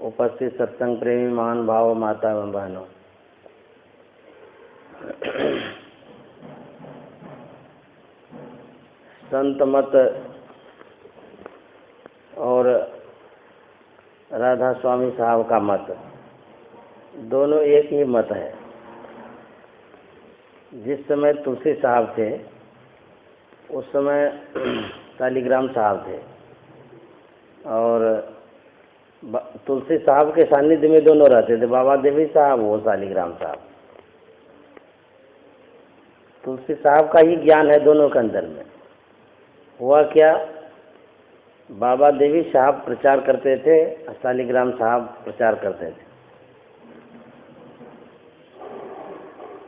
उपस्थित सत्संग प्रेमी महान भाव माता एवं बहनों, संत मत और राधा स्वामी साहब का मत दोनों एक ही मत है। जिस समय तुलसी साहब थे उस समय शालिग्राम साहब थे और तुलसी साहब के सानिध्य में दोनों रहते थे, बाबा देवी साहब वो शालिग्राम साहब। तुलसी साहब का ही ज्ञान है दोनों के अंदर में। हुआ क्या, बाबा देवी साहब प्रचार करते थे, शालिग्राम साहब प्रचार करते थे।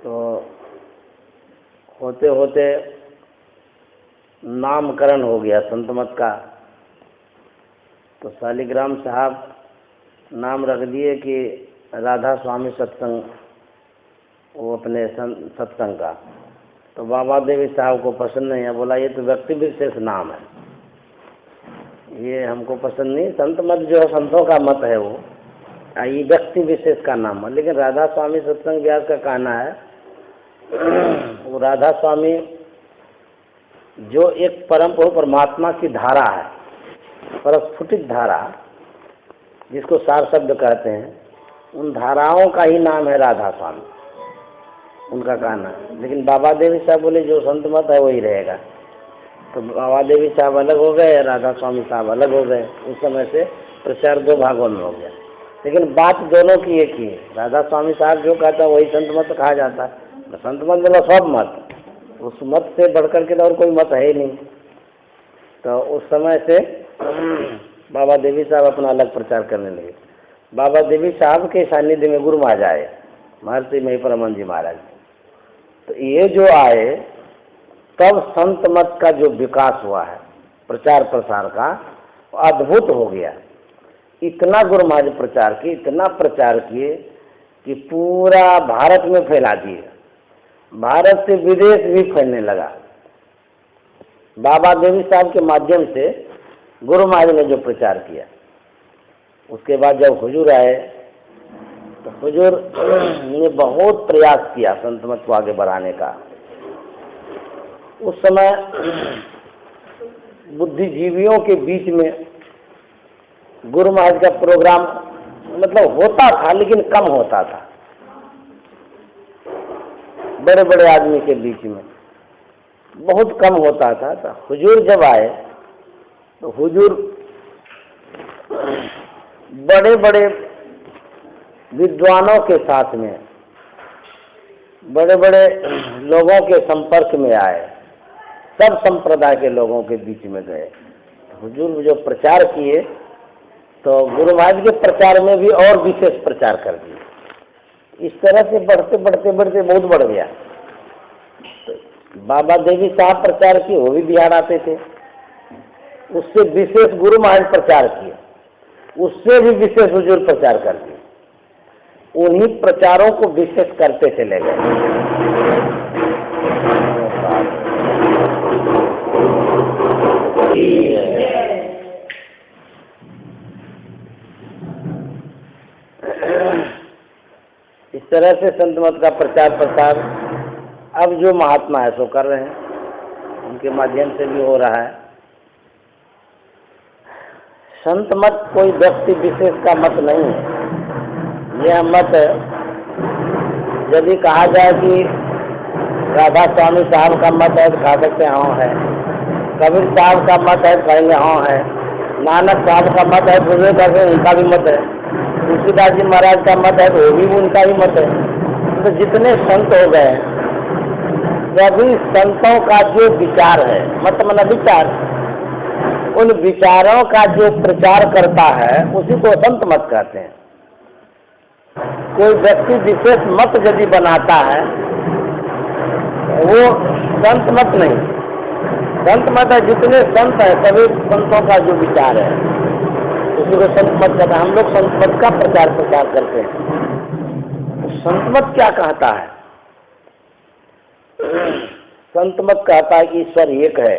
तो होते होते नामकरण हो गया संत मत का। तो शालिग्राम साहब नाम रख दिए कि राधा स्वामी सत्संग, वो अपने सत्संग का। तो बाबा देवी साहब को पसंद नहीं है, बोला ये तो व्यक्ति विशेष नाम है, ये हमको पसंद नहीं। संत मत जो है संतों का मत है, वो ये व्यक्ति विशेष का नाम है। लेकिन राधा स्वामी सत्संग व्यास का कहना है वो राधा स्वामी जो एक परम परमात्मा की धारा है, परस्फुटित धारा जिसको सार शब्द कहते हैं, उन धाराओं का ही नाम है राधा स्वामी, उनका कहना है। लेकिन बाबा देवी साहब बोले जो संत मत है वही रहेगा। तो बाबा देवी साहब अलग हो गए, राधा स्वामी साहब अलग हो गए। उस समय से प्रचार दो भागों में हो गया, लेकिन बात दोनों की एक ही है। राधा स्वामी साहब जो कहता है वही संत मत कहा जाता है। संत मत मतलब सब मत, उस मत से बढ़कर के और कोई मत है ही नहीं। तो उस समय से बाबा देवी साहब अपना अलग प्रचार करने लगे। बाबा देवी साहब के सानिध्य में गुरु महाराज आए, महर्षि महिपरानंद जी महाराज। तो ये जो आए तब संत मत का जो विकास हुआ है प्रचार प्रसार का, अद्भुत हो गया। इतना गुरु महाराज प्रचार किए, इतना प्रचार किए कि पूरा भारत में फैला दिए। भारत से विदेश भी फैलने लगा। बाबा देवी साहब के माध्यम से गुरु महाराज ने जो प्रचार किया। उसके बाद जब हुजूर आए तो हुजूर ने बहुत प्रयास किया संत मत को आगे बढ़ाने का। उस समय बुद्धिजीवियों के बीच में गुरु महाराज का प्रोग्राम मतलब होता था, लेकिन कम होता था। बड़े बड़े आदमी के बीच में बहुत कम होता था। तो हुजूर जब आए तो हुजूर बड़े बड़े विद्वानों के साथ में बड़े बड़े लोगों के संपर्क में आए, सब संप्रदाय के लोगों के बीच में गए। हुजूर जो प्रचार किए तो गुरु महाराज के प्रचार में भी और विशेष प्रचार कर दिए। इस तरह से बढ़ते बढ़ते बढ़ते बहुत बढ़ गया। तो बाबा देवी साहब प्रचार किए, वो भी बिहार आते थे। उससे विशेष गुरु महाराज प्रचार किए, उससे भी विशेष हुजूर प्रचार कर दिए। उन्हीं प्रचारों को विशेष करते चले गए। इस तरह से संत मत का प्रचार प्रसार अब जो महात्मा है सो कर रहे हैं, उनके माध्यम से भी हो रहा है। संत मत कोई व्यक्ति विशेष का मत नहीं है। यह मत यदि कहा जाए कि राधा स्वामी साहब का मत है तो कह सकते हैं हाँ है, कबीर साहब का मत है कहेंगे हाँ है, नानक साहब का मत है तो कहते हैं उनका भी मत है, तुलसीदास जी महाराज का मत है तो वो भी उनका ही मत है। तो जितने संत हो गए सभी संतों का जो विचार है, मत मतलब विचार, उन विचारों का जो प्रचार करता है उसी को संत मत कहते हैं। कोई व्यक्ति विशेष मत यदि बनाता है वो संत मत नहीं। संत मत है जितने संत है सभी संतों का जो विचार है उसी को संत मत कहते हैं। हम लोग संत मत का प्रचार प्रसार करते हैं। संत मत क्या कहता है? संत मत कहता है कि ईश्वर एक है,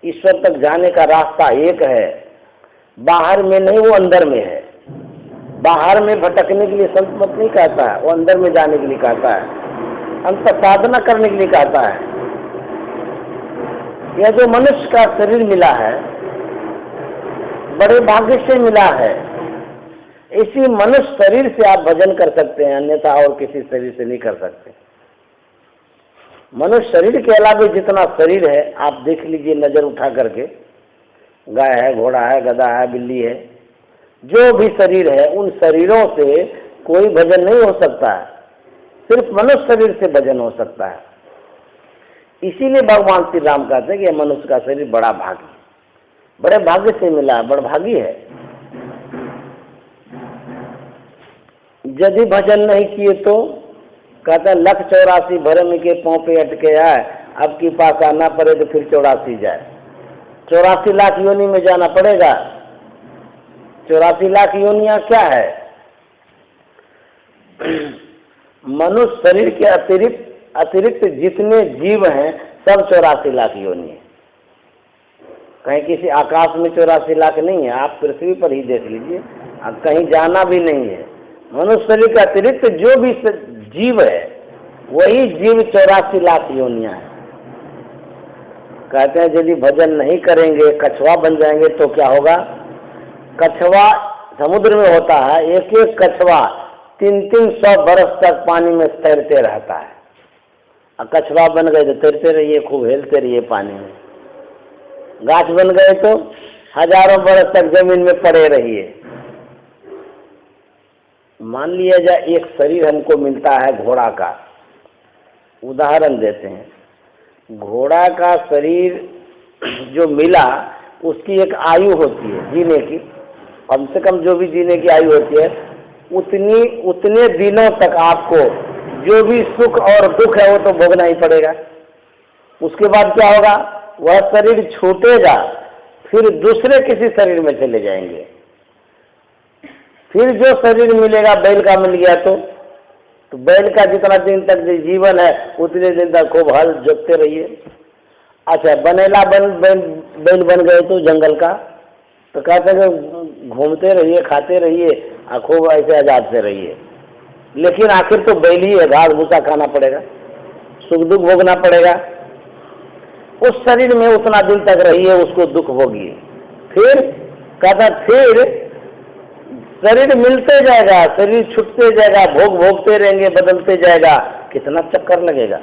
ईश्वर तक जाने का रास्ता एक है, बाहर में नहीं वो अंदर में है। बाहर में भटकने के लिए संत मत नहीं कहता है, वो अंदर में जाने के लिए कहता है, अंत साधना करने के लिए कहता है। यह जो मनुष्य का शरीर मिला है बड़े भाग्य से मिला है। इसी मनुष्य शरीर से आप भजन कर सकते हैं, अन्यथा और किसी शरीर से नहीं कर सकते। मनुष्य शरीर के अलावा जितना शरीर है आप देख लीजिए नजर उठा करके, गाय है, घोड़ा है, गधा है, बिल्ली है, जो भी शरीर है उन शरीरों से कोई भजन नहीं हो सकता है, सिर्फ मनुष्य शरीर से भजन हो सकता है। इसीलिए भगवान श्री राम कहते हैं कि मनुष्य का शरीर बड़ा भाग्य, बड़े भाग्य से मिला है, बड़भागी है। यदि भजन नहीं किए तो कहते हैं 184 भरम के पाँव पे अटके आए, अब की पास आना पड़े तो फिर 84 जाए। 84 लाख योनि में जाना पड़ेगा। 84 लाख योनियां क्या है? मनुष्य शरीर के अतिरिक्त जितने जीव हैं सब 84 लाख योनि है। कहीं किसी आकाश में 84 लाख नहीं है, आप पृथ्वी पर ही देख लीजिए, अब कहीं जाना भी नहीं है। मनुष्य शरीर के अतिरिक्त जो भी जीव है वही जीव 84 लाख योनियां है। कहते हैं यदि भजन नहीं करेंगे, कछुआ बन जाएंगे तो क्या होगा? कछुआ समुद्र में होता है, एक एक कछुआ 300 बरस तक पानी में तैरते रहता है। और कछुआ बन गए तो तैरते रहिए, खूब हेलते रहिए पानी में। गाछ बन गए तो हजारों बरस तक जमीन में पड़े रहिए। मान लिया जाए एक शरीर हमको मिलता है घोड़ा का, उदाहरण देते हैं। घोड़ा का शरीर जो मिला उसकी एक आयु होती है जीने की, कम से कम जो भी जीने की आयु होती है उतने दिनों तक आपको जो भी सुख और दुख है वो तो भोगना ही पड़ेगा। उसके बाद क्या होगा? वह शरीर छूटेगा, फिर दूसरे किसी शरीर में चले जाएंगे। फिर जो शरीर मिलेगा बैल का मिल गया तो बैल का जितना दिन तक जीवन है उतने दिन तक खूब हल जोतते रहिए। अच्छा, बनेला बैल बन गए तो जंगल का, तो कहते हैं घूमते रहिए, खाते रहिए और खूब ऐसे आजाद से रहिए। लेकिन आखिर तो बैल ही है, घास भूसा खाना पड़ेगा, सुख दुख भोगना पड़ेगा। उस शरीर में उतना दिन तक रहिए, उसको दुख भोगिए। फिर कहता फिर शरीर मिलते जाएगा, शरीर छूटते जाएगा, भोग भोगते रहेंगे, बदलते जाएगा, कितना चक्कर लगेगा।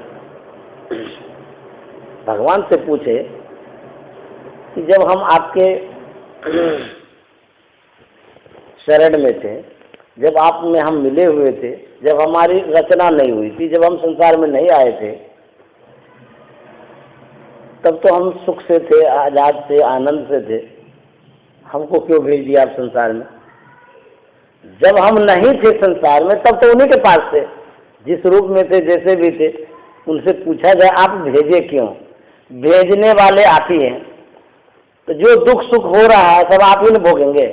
भगवान से पूछे कि जब हम आपके शरण में थे, जब आप में हम मिले हुए थे, जब हमारी रचना नहीं हुई थी, जब हम संसार में नहीं आए थे, तब तो हम सुख से थे, आजाद से, आनंद से थे। हमको क्यों भेज दिया आप संसार में? जब हम नहीं थे संसार में तब तो उन्हीं के पास थे, जिस रूप में थे, जैसे भी थे। उनसे पूछा जाए आप भेजे क्यों? भेजने वाले आप ही हैं। तो जो दुख सुख हो रहा है सब आप ही न भोगेंगे।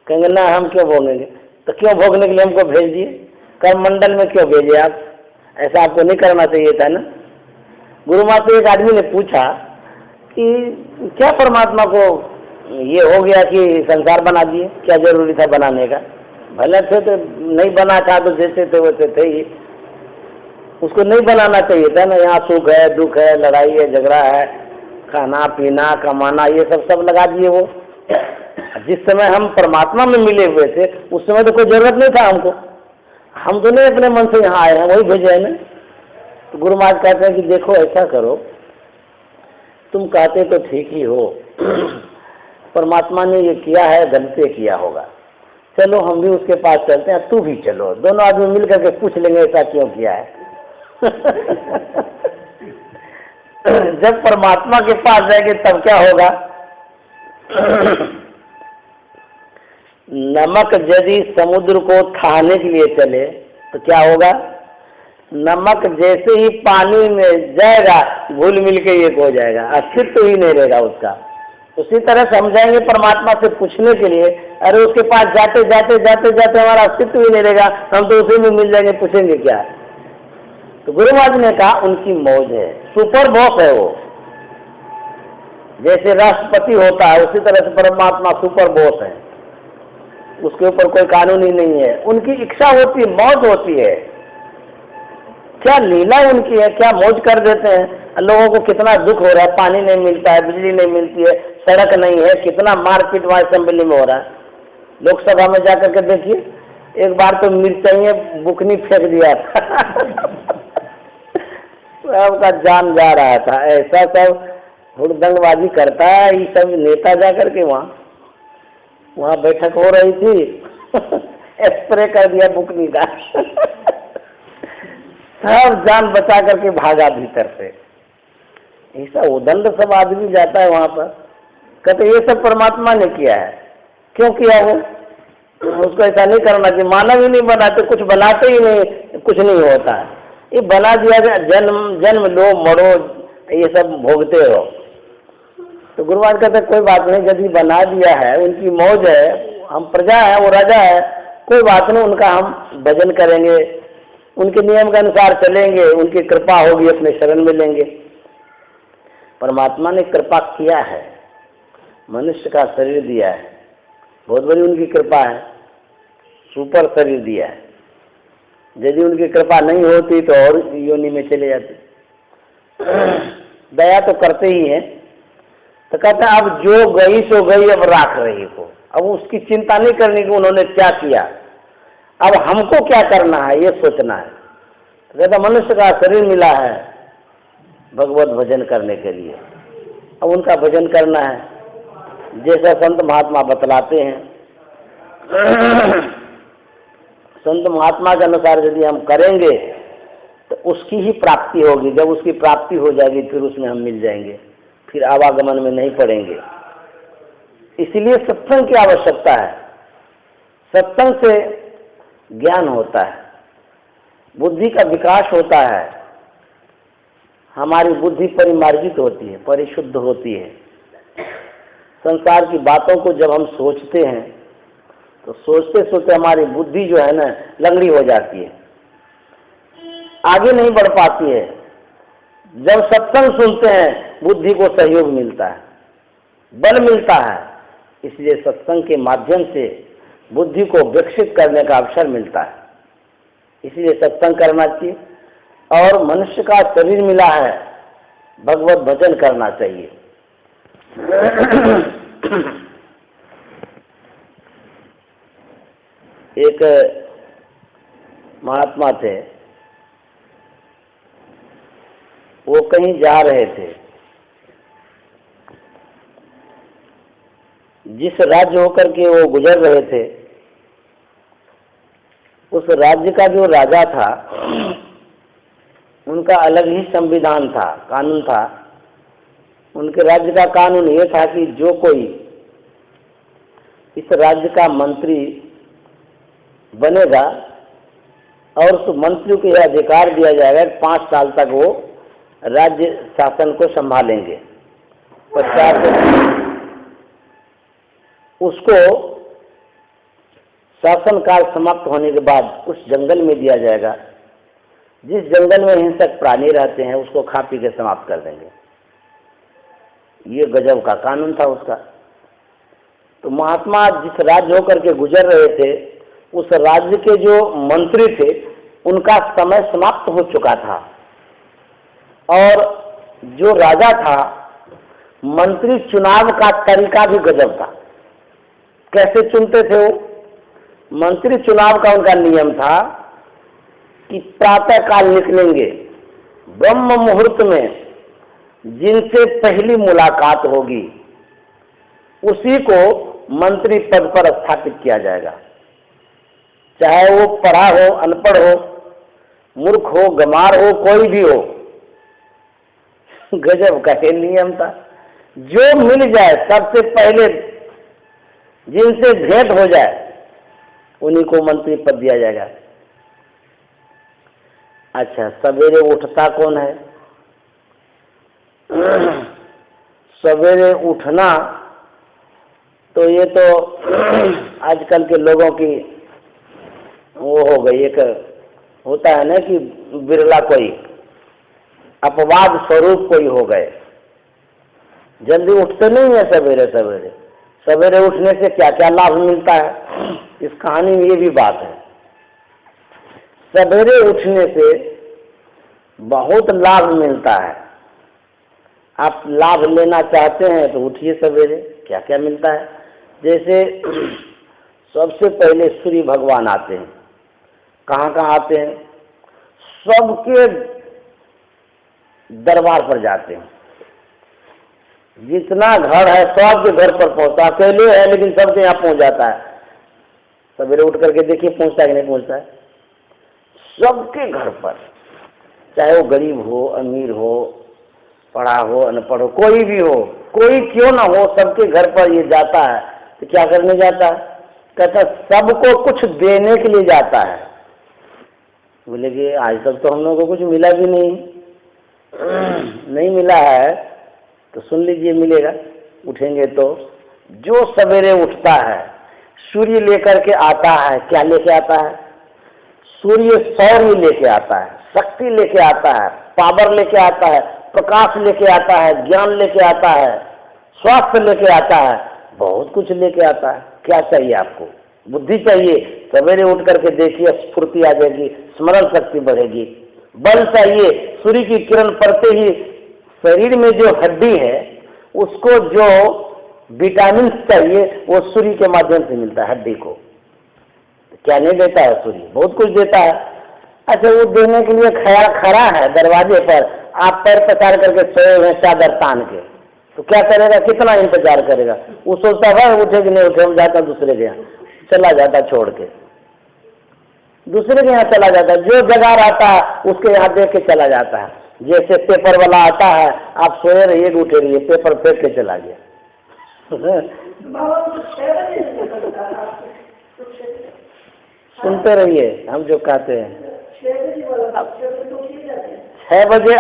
कहेंगे ना हम क्यों भोगेंगे, तो क्यों भोगने के लिए हमको भेज दिए? कर्म मंडल में क्यों भेजे आप? ऐसा आपको नहीं करना चाहिए था ना। गुरु माँ से एक आदमी ने पूछा कि क्या परमात्मा को ये हो गया कि संसार बना दिए, क्या जरूरी था बनाने का? भले थे तो नहीं बना था, तो जैसे थे वैसे थे ही, उसको नहीं बनाना चाहिए था ना। यहाँ सुख है, दुख है, लड़ाई है, झगड़ा है, खाना पीना, कमाना, ये सब लगा दिए वो। जिस समय हम परमात्मा में मिले हुए थे उस समय तो कोई जरूरत नहीं था हमको। हम तो नहीं अपने मन से यहाँ आए हैं, वही भेजे हैं ना। तो गुरु महाराज कहते हैं कि देखो ऐसा करो, तुम कहते तो ठीक ही हो, परमात्मा ने ये किया है, गलती किया होगा, चलो हम भी उसके पास चलते हैं, तू भी चलो, दोनों आदमी मिल करके पूछ लेंगे ऐसा क्यों किया है। जब परमात्मा के पास जाएंगे तब क्या होगा? नमक यदि समुद्र को थाने के लिए चले तो क्या होगा? नमक जैसे ही पानी में जाएगा घुल मिल के एक हो जाएगा, अस्तित्व ही नहीं रहेगा उसका। उसी तरह समझाएंगे परमात्मा से पूछने के लिए, अरे उसके पास जाते जाते जाते जाते हमारा अस्तित्व ही नहीं रहेगा, हम तो उसी में मिल जाएंगे, पूछेंगे क्या? तो गुरु महाराज ने कहा उनकी मौज है, सुपर बॉस है वो। जैसे राष्ट्रपति होता है उसी तरह से परमात्मा सुपर बॉस है। उसके ऊपर कोई कानून ही नहीं है। उनकी इच्छा होती है, मौज होती है, क्या लीला उनकी है, क्या मौज कर देते हैं। लोगों को कितना दुख हो रहा है, पानी नहीं मिलता है, बिजली नहीं मिलती है, सड़क नहीं है, कितना मारपीट वहाँ असेंबली में हो रहा है। लोकसभा में जाकर के देखिए, एक बार तो मिर्चाइये बुकनी फेंक दिया था सबका जान जा रहा था। ऐसा सब हुड़दंगबाजी करता है ये सब नेता जाकर के वहाँ बैठक हो रही थी स्प्रे कर दिया बुकनी का सब जान बचा करके भागा भीतर से। ऐसा उदंड सब आदमी जाता है वहाँ पर, कहते ये सब परमात्मा ने किया है। क्यों किया वो? उसको ऐसा नहीं करना चाहिए। मानव ही नहीं बनाते, कुछ बनाते ही नहीं, कुछ नहीं होता है। ये बना दिया गया, जन्म लो मरो ये सब भोगते हो। तो गुरुवार कहते कोई बात नहीं, यदि बना दिया है, उनकी मौज है, हम प्रजा है, वो राजा है, कोई बात नहीं, उनका हम भजन करेंगे, उनके नियम के अनुसार चलेंगे, उनकी कृपा होगी, अपने शरण में लेंगे। परमात्मा ने कृपा किया है, मनुष्य का शरीर दिया है, बहुत बड़ी उनकी कृपा है, सुपर शरीर दिया है। यदि उनकी कृपा नहीं होती तो और योनि में चले जाते। दया तो करते ही हैं। तो कहते हैं अब जो गई सो गई, अब राख रही को, अब उसकी चिंता नहीं करनी कि उन्होंने क्या किया, अब हमको क्या करना है ये सोचना है। तो कहता मनुष्य का शरीर मिला है भगवत भजन करने के लिए, अब उनका भजन करना है जैसा संत महात्मा बतलाते हैं। संत महात्मा के अनुसार यदि हम करेंगे तो उसकी ही प्राप्ति होगी। जब उसकी प्राप्ति हो जाएगी फिर उसमें हम मिल जाएंगे, फिर आवागमन में नहीं पड़ेंगे। इसलिए सत्संग की आवश्यकता है। सत्संग से ज्ञान होता है, बुद्धि का विकास होता है, हमारी बुद्धि परिमार्जित होती है, परिशुद्ध होती है। संसार की बातों को जब हम सोचते हैं तो सोचते सोचते हमारी बुद्धि जो है ना लंगड़ी हो जाती है, आगे नहीं बढ़ पाती है। जब सत्संग सुनते हैं बुद्धि को सहयोग मिलता है, बल मिलता है। इसलिए सत्संग के माध्यम से बुद्धि को विकसित करने का अवसर मिलता है। इसलिए सत्संग करना चाहिए। और मनुष्य का शरीर मिला है, भगवत भजन करना चाहिए। एक महात्मा थे, वो कहीं जा रहे थे, जिस राज्य होकर के वो गुजर रहे थे उस राज्य का जो राजा था उनका अलग ही संविधान था, कानून था। उनके राज्य का कानून ये था कि जो कोई इस राज्य का मंत्री बनेगा और उस मंत्री को यह अधिकार दिया जाएगा कि 5 साल तक वो राज्य शासन को संभालेंगे। 50 उसको शासन काल समाप्त होने के बाद उस जंगल में दिया जाएगा। जिस जंगल में हिंसक प्राणी रहते हैं उसको खा पी के समाप्त कर देंगे। ये गजब का कानून था उसका। तो महात्मा जिस राज्य होकर के गुजर रहे थे उस राज्य के जो मंत्री थे उनका समय समाप्त हो चुका था, और जो राजा था मंत्री चुनाव का तरीका भी गजब था। कैसे चुनते थे वो? मंत्री चुनाव का उनका नियम था कि प्रातः काल निकलेंगे, ब्रह्म मुहूर्त में जिनसे पहली मुलाकात होगी उसी को मंत्री पद पर स्थापित किया जाएगा। चाहे वो पढ़ा हो, अनपढ़ हो, मूर्ख हो, गंवार हो, कोई भी हो। गजब का ये नियम था। जो मिल जाए सबसे पहले जिनसे भेंट हो जाए उन्हीं को मंत्री पद दिया जाएगा। अच्छा, सवेरे उठता कौन है? सवेरे उठना तो ये तो आजकल के लोगों की वो हो गई, एक होता है ना कि बिरला कोई अपवाद स्वरूप कोई हो गए, जल्दी उठते नहीं है सवेरे सवेरे। सवेरे उठने से क्या क्या लाभ मिलता है? इस कहानी में ये भी बात है। सवेरे उठने से बहुत लाभ मिलता है। आप लाभ लेना चाहते हैं तो उठिए सवेरे। क्या क्या मिलता है? जैसे सबसे पहले सूर्य भगवान आते हैं। कहाँ कहाँ आते हैं? सबके दरबार पर जाते हैं। जितना घर है सबके घर पर पहुंचता। अकेले है लेकिन सबके यहाँ पहुंच जाता है। सवेरे उठ करके देखिए पहुंचता है कि नहीं पहुंचता है। सबके घर पर, चाहे वो गरीब हो, अमीर हो, पढ़ा हो, अनपढ़ हो, कोई भी हो, कोई क्यों ना हो, सबके घर पर ये जाता है। तो क्या करने जाता है? कहता सबको कुछ देने के लिए जाता है। बोले कि आज तक तो हम लोगों को कुछ मिला भी नहीं। नहीं मिला है तो सुन लीजिए, मिलेगा उठेंगे तो। जो सवेरे उठता है सूर्य लेकर के आता है। क्या लेके आता है? सूर्य सौर्य लेके आता है, शक्ति लेके आता है, पावर लेके आता है, प्रकाश लेके आता है, ज्ञान लेके आता है, स्वास्थ्य लेके आता है, बहुत कुछ लेके आता है। क्या चाहिए आपको? बुद्धि चाहिए। सवेरे उठ करके देखिए स्फूर्ति आ जाएगी, स्मरण शक्ति बढ़ेगी। बल चाहिए। सूर्य की किरण पड़ते ही शरीर में जो हड्डी है उसको जो विटामिन चाहिए वो सूर्य के माध्यम से मिलता है हड्डी को। क्या नहीं देता है? सूर्य बहुत कुछ देता है। अच्छा, वो देने के लिए खड़ा है दरवाजे पर, आप पैर पसार करके सोए हुए चादर तान के, तो क्या करेगा? कितना इंतजार करेगा? वो सोचता है उठे कि नहीं उठे, हम जाता दूसरे के यहाँ, चला जाता छोड़ के, दूसरे के यहाँ चला जाता है। जो जगह रहता है उसके यहाँ देख के चला जाता है। जैसे पेपर वाला आता है, आप सोए रहिए उठे रहिए, पेपर फेंक के चला गया। सुनते रहिए हम जो कहते हैं। 6 बजे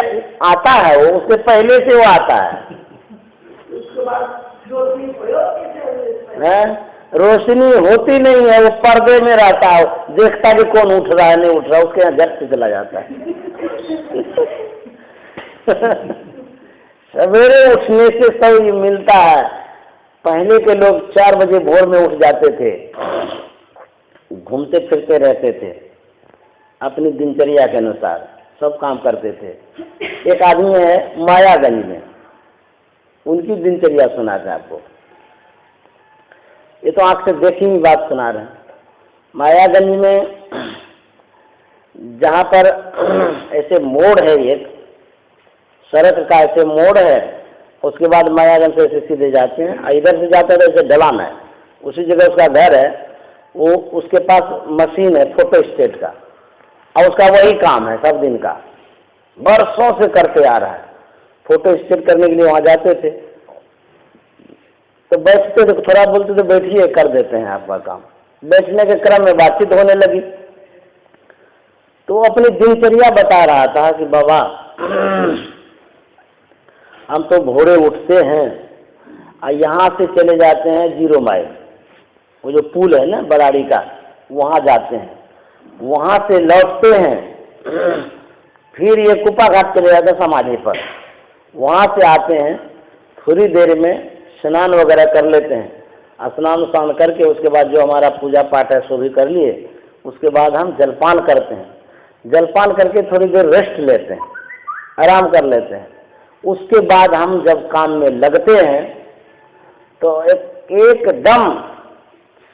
आता है वो, उससे पहले से वो आता है। रोशनी होती नहीं है, वो पर्दे में रहता है, देखता कि कौन उठ रहा है नहीं उठ रहा, उसके यहाँ झट से चला जाता है। सवेरे उठने से सब मिलता है। पहले के लोग 4 बजे भोर में उठ जाते थे, घूमते फिरते रहते थे, अपनी दिनचर्या के अनुसार सब काम करते थे। एक आदमी है मायागंज में, उनकी दिनचर्या सुनाते हैं आपको। ये तो आंख से देखी हुई बात सुना रहे हैं। मायागंज में जहाँ पर ऐसे मोड़ है, एक सड़क का ऐसे मोड़ है, उसके बाद मायागंज से ऐसे सीधे जाते हैं। इधर से जाते हैं ऐसे ढलान है, उसी जगह उसका घर है। वो उसके पास मशीन है फोटो स्टेट का, और उसका वही काम है सब दिन का, बरसों से करते आ रहा है। फोटो स्टेट करने के लिए वहाँ जाते थे तो बैठते थे, थोड़ा बोलते थे बैठिए कर देते हैं आपका काम। बैठने के क्रम में बातचीत होने लगी तो वो अपनी दिनचर्या बता रहा था कि बाबा हम तो भोरे उठते हैं और यहाँ से चले जाते हैं 0 माइल, वो जो पुल है ना बराड़ी का, वहाँ जाते हैं, वहाँ से लौटते हैं, फिर ये कुपा घाट चले जाते हैं समाधि पर, वहाँ से आते हैं, थोड़ी देर में स्नान वगैरह कर लेते हैं। स्नान उस्नान करके उसके बाद जो हमारा पूजा पाठ है सो भी कर लिए। उसके बाद हम जलपान करते हैं। जलपान करके थोड़ी देर रेस्ट लेते हैं, आराम कर लेते हैं। उसके बाद हम जब काम में लगते हैं तो एकदम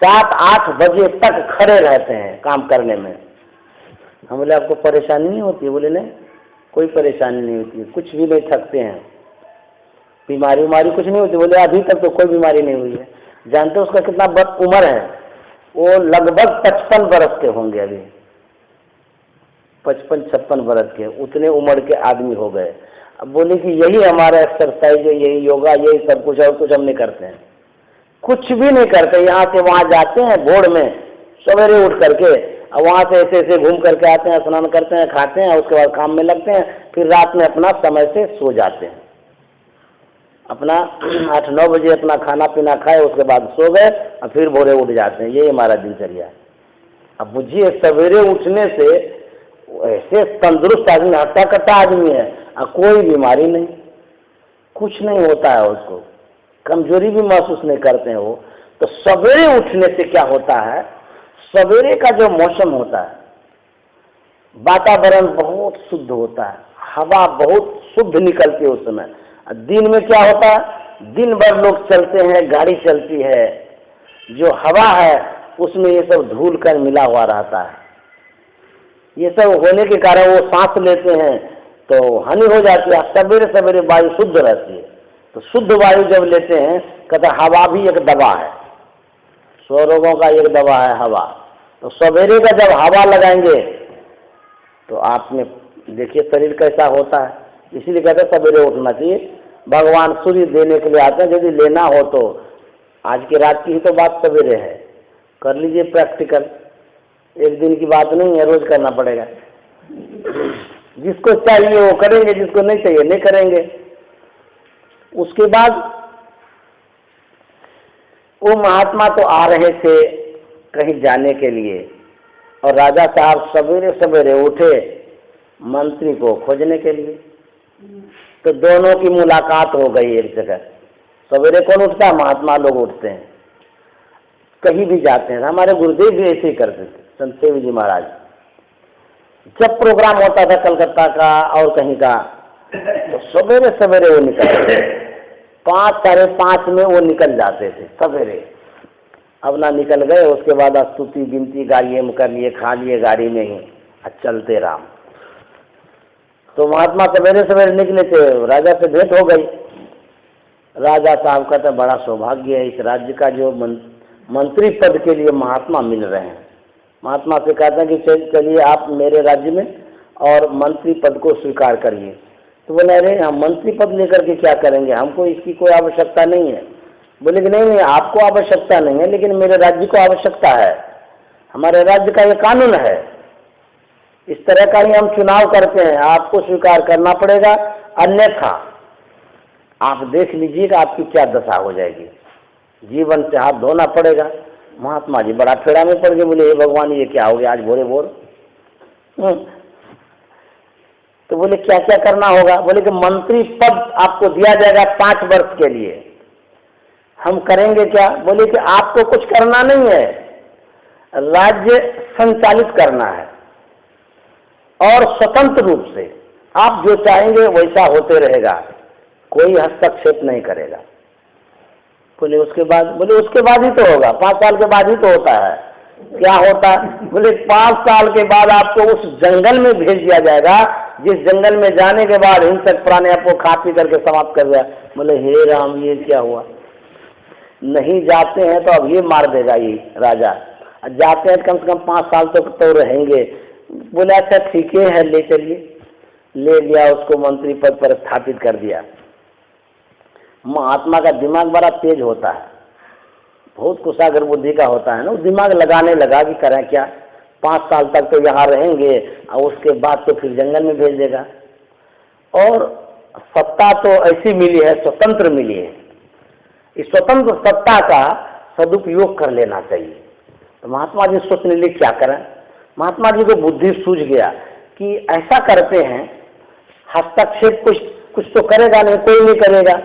7-8 बजे तक खड़े रहते हैं काम करने में। हम बोले आपको परेशानी नहीं होती? बोले नहीं, कोई परेशानी नहीं होती, कुछ भी नहीं, थकते हैं, बीमारी उमारी कुछ नहीं होती। बोले अभी तक तो कोई बीमारी नहीं हुई है। जानते उसका कितना उम्र है? वो लगभग 55 बरस के होंगे, अभी 55-56 बरस के, उतने उम्र के आदमी हो गए। अब बोले कि यही हमारा एक्सरसाइज है, यही योगा, यही सब कुछ, और कुछ हम नहीं करते हैं, कुछ भी नहीं करते। यहाँ से वहाँ जाते हैं भोर में सवेरे उठ करके, और वहाँ से ऐसे ऐसे घूम करके आते हैं, स्नान करते हैं, खाते हैं, उसके बाद काम में लगते हैं, फिर रात में अपना समय से सो जाते हैं। अपना 8-9 बजे अपना खाना पीना खाए, उसके बाद सो गए और फिर भोरे उठ जाते हैं। यही हमारा दिनचर्या है। अब बुझिए सवेरे उठने से ऐसे तंदुरुस्त आदमी, हट्टा कट्टा आदमी है, और कोई बीमारी नहीं, कुछ नहीं होता है उसको, कमजोरी भी महसूस नहीं करते हैं वो। तो सवेरे उठने से क्या होता है? सवेरे का जो मौसम होता है, वातावरण बहुत शुद्ध होता है, हवा बहुत शुद्ध निकलती है उस समय। दिन में क्या होता है, दिन भर लोग चलते हैं, गाड़ी चलती है, जो हवा है उसमें ये सब धूल कर मिला हुआ रहता है। ये सब होने के कारण वो सांस लेते हैं तो हानि हो जाती है। सवेरे सवेरे वायु शुद्ध रहती है, तो शुद्ध वायु जब लेते हैं, कहते हवा भी एक दवा है, 100 रोगों का एक दवा है हवा। तो सवेरे का जब हवा लगाएंगे तो आप में देखिए शरीर कैसा होता है। इसीलिए कहते हैं सवेरे उठना चाहिए। भगवान सूर्य देने के लिए आते हैं, यदि लेना हो तो आज की रात की ही तो बात सवेरे है, कर लीजिए प्रैक्टिकल। एक दिन की बात नहीं है, रोज करना पड़ेगा। जिसको चाहिए वो करेंगे, जिसको नहीं चाहिए नहीं करेंगे। उसके बाद वो महात्मा तो आ रहे थे कहीं जाने के लिए, और राजा साहब सवेरे सवेरे उठे मंत्री को खोजने के लिए। तो दोनों की मुलाकात हो गई एक जगह। सवेरे कौन उठता है? महात्मा लोग उठते हैं, कहीं भी जाते हैं। हमारे गुरुदेव भी ऐसे ही करते थे, संत सेवी जी महाराज। जब प्रोग्राम होता था कलकत्ता का और कहीं का, तो सवेरे सवेरे वो निकलते, 5 साढ़े 5 में वो निकल जाते थे सवेरे। अब ना निकल गए, उसके बाद स्तुति गिनती गाइए में कर लिए, खा लिए गाड़ी में ही, चलते राम। तो महात्मा सवेरे सवेरे निकले थे, राजा से भेंट हो गई। राजा साहब का तो बड़ा सौभाग्य है, इस राज्य का जो मंत्री पद के लिए महात्मा मिल रहे हैं। महात्मा से कहते हैं कि चलिए आप मेरे राज्य में और मंत्री पद को स्वीकार करिए। तो बोले अरे हम मंत्री पद लेकर के क्या करेंगे, हमको इसकी कोई आवश्यकता नहीं है। बोले कि नहीं आपको आवश्यकता नहीं है, लेकिन मेरे राज्य को आवश्यकता है, हमारे राज्य का ये कानून है, इस तरह का ही हम चुनाव करते हैं, आपको स्वीकार करना पड़ेगा, अन्यथा आप देख लीजिएगा आपकी क्या दशा हो जाएगी, जीवन से हाथ धोना पड़ेगा। महात्मा जी बड़ा फेड़ा में पड़ गए, बोले हे भगवान ये क्या हो गया आज भोरे भोर। तो बोले क्या क्या करना होगा? बोले कि मंत्री पद आपको दिया जाएगा 5 वर्ष के लिए। हम करेंगे क्या? बोले कि आपको कुछ करना नहीं है, राज्य संचालित करना है और स्वतंत्र रूप से आप जो चाहेंगे वैसा होते रहेगा, कोई हस्तक्षेप नहीं करेगा। बोले उसके बाद? बोले उसके बाद ही तो होगा, 5 साल के बाद ही तो होता है। क्या होता? बोले 5 साल के बाद आपको उस जंगल में भेज दिया जाएगा जिस जंगल में जाने के बाद हिंसक प्राणी आपको खा पी करके समाप्त कर दिया। बोले हे राम ये क्या हुआ? नहीं जाते हैं तो अब ये मार देगा ये राजा, जाते हैं कम से कम 5 साल तक तो रहेंगे। बोले अच्छा ठीक है ले चलिए। ले गया, उसको मंत्री पद पर स्थापित कर दिया। महात्मा का दिमाग बड़ा तेज होता है, बहुत कुशाग्र बुद्धि का होता है ना, वो दिमाग लगाने लगा कि करें क्या, 5 साल तक तो यहाँ रहेंगे और उसके बाद तो फिर जंगल में भेज देगा। और सत्ता तो ऐसी मिली है, स्वतंत्र मिली है, इस स्वतंत्र सत्ता का सदुपयोग कर लेना चाहिए। तो महात्मा जी सोचने लिए क्या करें। महात्मा जी को बुद्धि सूझ गया कि ऐसा करते हैं, हस्तक्षेप कुछ तो करेगा नहीं, कोई नहीं करेगा।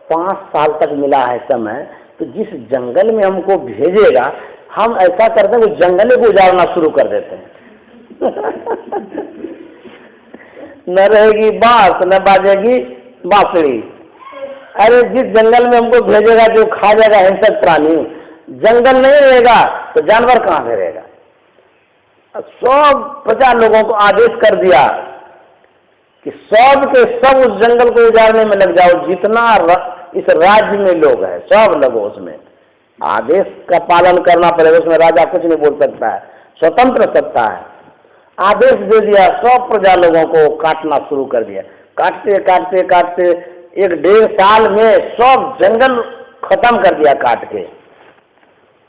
5 साल तक मिला है समय, तो जिस जंगल में हमको भेजेगा हम ऐसा करते हैं, वो जंगल को उजाड़ना शुरू कर देते हैं। न रहेगी बांस न बाजेगी बांसुरी। अरे जिस जंगल में हमको भेजेगा जो खा जाएगा हिंसक प्राणी, जंगल नहीं रहेगा तो जानवर कहाँ से रहेगा। सब प्रजा लोगों को आदेश कर दिया कि सब के सब उस जंगल को उजाड़ने में लग जाओ, जितना इस राज्य में लोग हैं सब लगो उसमें। आदेश का पालन करना पड़ेगा, उसमें राजा कुछ नहीं बोल सकता है, स्वतंत्र सत्ता है। आदेश दे दिया, सब प्रजा लोगों को काटना शुरू कर दिया। काटते काटते काटते 1-1.5 साल में सब जंगल खत्म कर दिया काट के।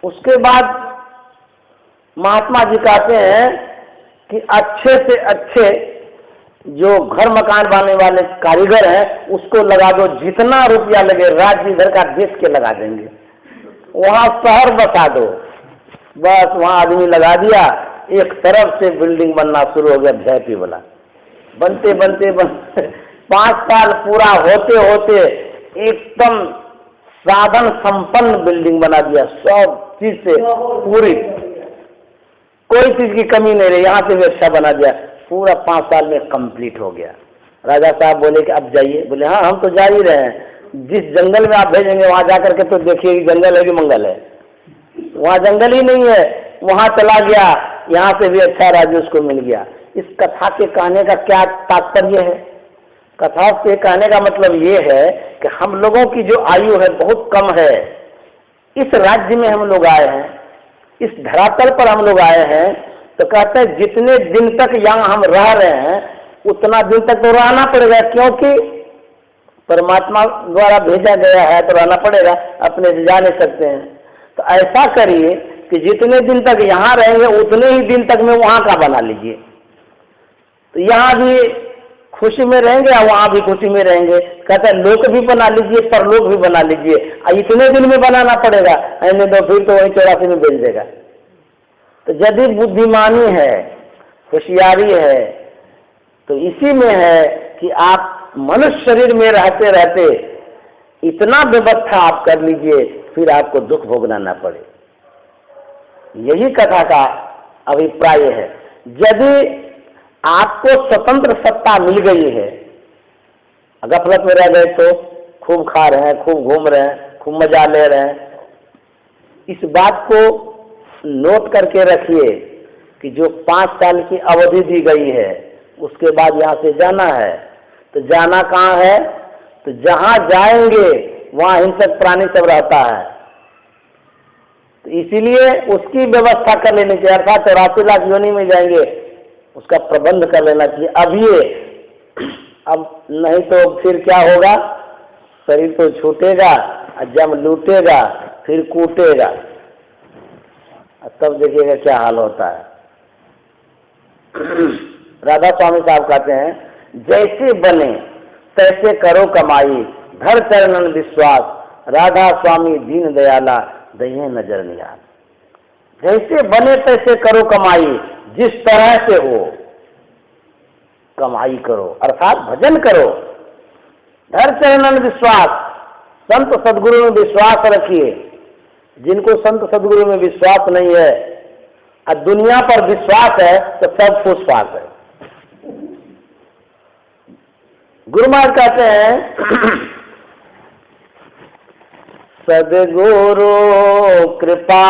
उसके बाद महात्मा जी कहते हैं कि अच्छे से अच्छे जो घर मकान बनाने वाले कारीगर हैं उसको लगा दो, जितना रुपया लगे राज्य इधर का देश के लगा देंगे, वहाँ शहर बसा दो। बस वहाँ आदमी लगा दिया, एक तरफ से बिल्डिंग बनना शुरू हो गया VIP वाला। बनते बनते बनते 5 साल पूरा होते होते एकदम साधन संपन्न बिल्डिंग बना दिया, सब चीज से पूरी। कोई चीज की कमी नहीं रही, यहाँ से भी अच्छा बना दिया, पूरा 5 साल में कंप्लीट हो गया। राजा साहब बोले कि अब जाइए। बोले हाँ हम तो जा ही रहे हैं, जिस जंगल में आप भेजेंगे वहां जाकर के तो देखिए कि जंगल है कि मंगल है। वहां जंगल ही नहीं है, वहां चला गया, यहाँ से भी अच्छा राज्य उसको मिल गया। इस कथा के कहने का क्या तात्पर्य है? कथा से कहने का मतलब ये है कि हम लोगों की जो आयु है बहुत कम है, इस राज्य में हम लोग आए हैं, इस धरातल पर हम लोग आए हैं, तो कहते हैं जितने दिन तक यहाँ हम रह रहे हैं उतना दिन तक तो रहना पड़ेगा, क्योंकि परमात्मा द्वारा भेजा गया है तो रहना पड़ेगा, अपने से जा नहीं सकते हैं। तो ऐसा करिए कि जितने दिन तक यहाँ रहेंगे उतने ही दिन तक में वहाँ का बना लीजिए, तो यहाँ भी खुशी में रहेंगे और वहाँ भी खुशी में रहेंगे। कहते हैं लोक भी बना लीजिए, परलोक भी बना लीजिए, इतने दिन में बनाना पड़ेगा, ऐसे तो फिर तो वही 84 में बेच देगा। तो यदि बुद्धिमानी है, होशियारी है, तो इसी में है कि आप मनुष्य शरीर में रहते रहते इतना व्यवस्था आप कर लीजिए, फिर आपको दुख भोगना ना पड़े। यही कथा का अभिप्राय है। यदि आपको स्वतंत्र सत्ता मिल गई है, गफलत में रह गए तो खूब खा रहे हैं, खूब घूम रहे हैं, खूब मजा ले रहे हैं, इस बात को नोट करके रखिए कि जो 5 साल की अवधि दी गई है उसके बाद यहाँ से जाना है। तो जाना कहाँ है? तो जहाँ जाएंगे वहाँ हिंसक प्राणी सब रहता है, तो इसीलिए उसकी व्यवस्था कर लेनी चाहिए। अर्थात 84 लाख योनि में जाएंगे, उसका प्रबंध कर लेना चाहिए अभी। अब नहीं तो फिर क्या होगा? शरीर तो छूटेगा, जब लूटेगा फिर कूटेगा, तब देखिएगा क्या हाल होता है। राधा स्वामी साहब कहते हैं जैसे बने तैसे करो कमाई, धर चरणन विश्वास, राधा स्वामी दीन दयाला, दये नजर निहाल। जैसे बने तैसे करो कमाई, जिस तरह से हो कमाई करो, अर्थात भजन करो। धर चरणन विश्वास, संत सदगुरु में विश्वास रखिए। जिनको संत सदगुरु में विश्वास नहीं है और दुनिया पर विश्वास है तो सब फूसफास है। गुरु महाराज कहते हैं सदगुरु कृपा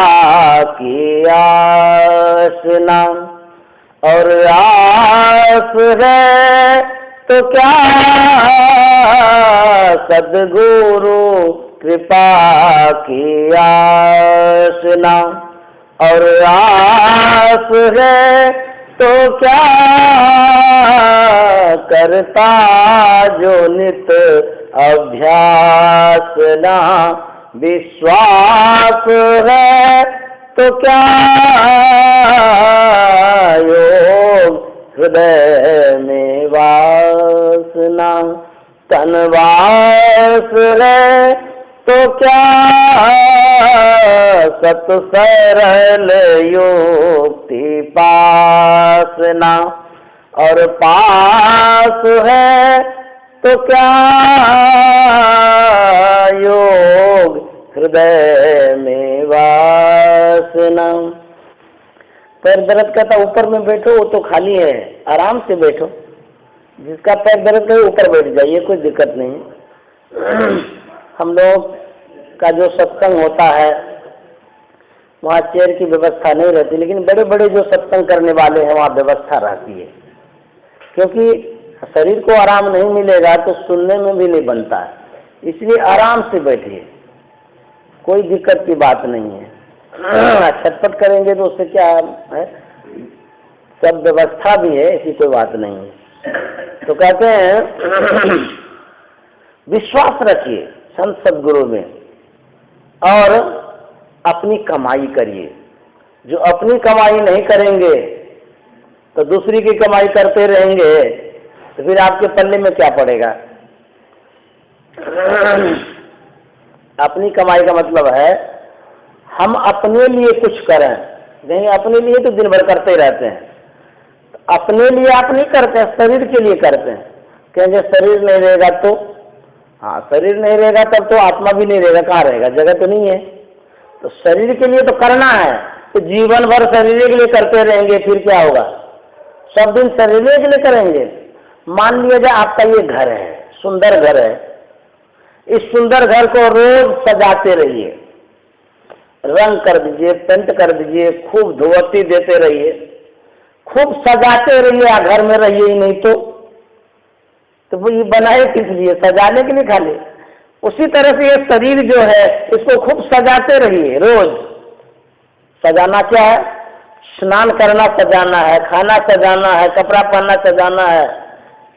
की आसना और आस है तो क्या, सदगुरु कृपा की आसना और आस है तो क्या, करता जो नित अभ्यास ना, विश्वास है तो क्या, योग हृदय में वासना, तनवास है तो क्या, सत सरल युक्ति पासना और पास है तो क्या, योग हृदय में वासना। पैर दर्द कहता ऊपर में बैठो, वो तो खाली है, आराम से बैठो। जिसका पैर दर्द है ऊपर बैठ जाइए, कोई दिक्कत नहीं। हम लोग का जो सत्संग होता है वहाँ चेयर की व्यवस्था नहीं रहती, लेकिन बड़े बड़े जो सत्संग करने वाले हैं वहाँ व्यवस्था रहती है, क्योंकि शरीर को आराम नहीं मिलेगा तो सुनने में भी नहीं बनता है। इसलिए आराम से बैठिए, कोई दिक्कत की बात नहीं है। छटपट करेंगे तो उससे क्या है, सब व्यवस्था भी है, ऐसी कोई बात नहीं है। तो कहते हैं विश्वास रखिए संत सदगुरु में और अपनी कमाई करिए। जो अपनी कमाई नहीं करेंगे तो दूसरी की कमाई करते रहेंगे, तो फिर आपके पल्ले में क्या पड़ेगा? अपनी कमाई का मतलब है हम अपने लिए कुछ करें, नहीं अपने लिए तो दिन भर करते रहते हैं। अपने लिए आप नहीं करते हैं, शरीर के लिए करते हैं। कहेंगे शरीर नहीं रहेगा तो, हाँ शरीर नहीं रहेगा तब तो आत्मा भी नहीं रहेगा, कहाँ रहेगा? जगह तो नहीं है। तो शरीर के लिए तो करना है, तो जीवन भर शरीर के लिए करते रहेंगे, फिर क्या होगा? सब दिन शरीर के लिए करेंगे। मान लिया जाए आपका ये घर है, सुंदर घर है, इस सुंदर घर को रोज सजाते रहिए, रंग कर दीजिए, पेंट कर दीजिए, खूब धुआती देते रहिए, खूब सजाते रहिए, घर में रहिए ही नहीं तो वो ये बनाए किस लिए? सजाने के लिए खाली। उसी तरह से ये शरीर जो है इसको खूब सजाते रहिए। रोज सजाना क्या है? स्नान करना सजाना है, खाना सजाना है, कपड़ा पहनना सजाना है,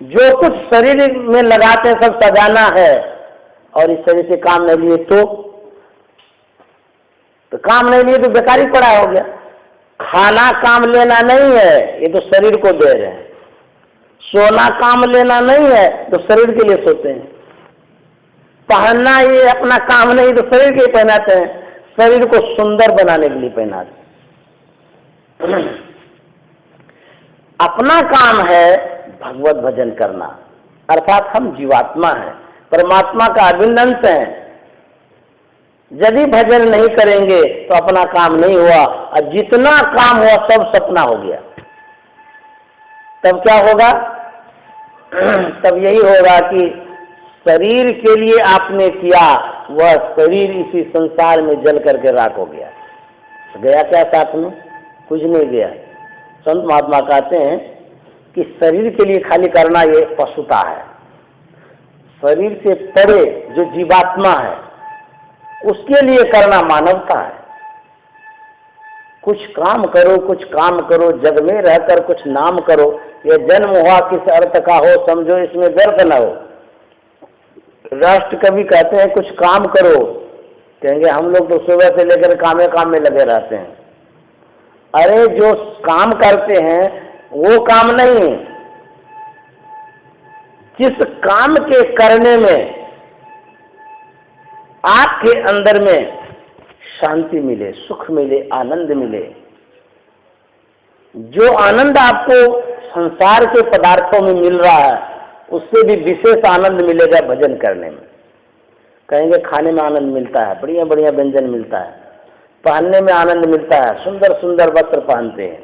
जो कुछ शरीर में लगाते हैं सब सजाना है। और इस शरीर से काम नहीं लिए तो काम नहीं लिए तो बेकारी पड़ा हो गया। खाना काम लेना नहीं है, ये तो शरीर को दे रहे हैं। सोना काम लेना नहीं है तो शरीर के लिए सोते हैं। पहनना ये अपना काम नहीं तो शरीर के लिए पहनाते हैं, शरीर को सुंदर बनाने के लिए पहनाते हैं। अपना काम है भगवत भजन करना, अर्थात हम जीवात्मा हैं, परमात्मा का अभिन्न अंश हैं। यदि भजन नहीं करेंगे तो अपना काम नहीं हुआ, और जितना काम हुआ सब सपना हो गया। तब क्या होगा? तब यही होगा कि शरीर के लिए आपने किया, वह शरीर इसी संसार में जल करके राख हो गया। गया क्या साथ में? कुछ नहीं गया। संत महात्मा कहते हैं कि शरीर के लिए खाली करना ये पशुता है। शरीर से परे जो जीवात्मा है उसके लिए करना मानवता है। कुछ काम करो, कुछ काम करो, जग में रहकर कुछ नाम करो। ये जन्म हुआ किस अर्थ का हो, समझो इसमें व्यर्थ न हो। राष्ट्र कवि कहते हैं कुछ काम करो, कहेंगे हम लोग तो सुबह से लेकर काम में लगे रहते हैं। अरे जो काम करते हैं वो काम नहीं, जिस काम के करने में आपके अंदर में शांति मिले, सुख मिले, आनंद मिले, जो आनंद आपको संसार के पदार्थों में मिल रहा है उससे भी विशेष आनंद मिलेगा भजन करने में। कहेंगे खाने में आनंद मिलता है, बढ़िया बढ़िया व्यंजन मिलता है, पहनने में आनंद मिलता है, सुंदर सुंदर वस्त्र पहनते हैं,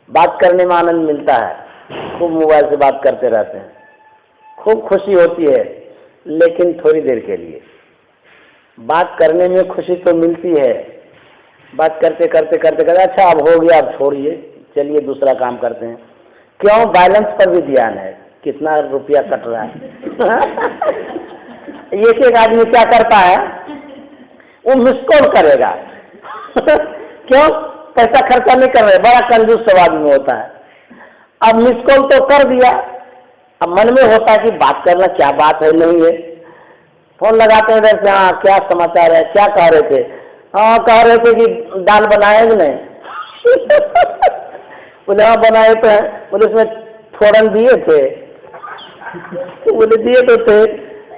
बात करने में आनंद मिलता है, खूब मोबाइल से बात करते रहते हैं, खूब खुशी होती है, लेकिन थोड़ी देर के लिए। बात करने में खुशी तो मिलती है, बात करते करते करते करते अच्छा अब हो गया, अब छोड़िए, चलिए दूसरा काम करते हैं। क्यों? बैलेंस पर भी ध्यान है, कितना रुपया कट रहा है। एक आदमी क्या करता है, वो मिस कॉल करेगा। क्यों? पैसा खर्चा नहीं कर रहे, बड़ा कंजूस सब आदमी होता है। अब मिस कॉल तो कर दिया, अब मन में होता है कि बात करना क्या बात है, नहीं है। फोन लगाते हैं इधर से, हाँ क्या समाचार है, क्या कह रहे थे? हाँ कह रहे थे कि दाल बनाए कि नहीं? बोले हाँ बनाए तो हैं। बोले उसमें फोड़न दिए थे? बोले दिए तो थे।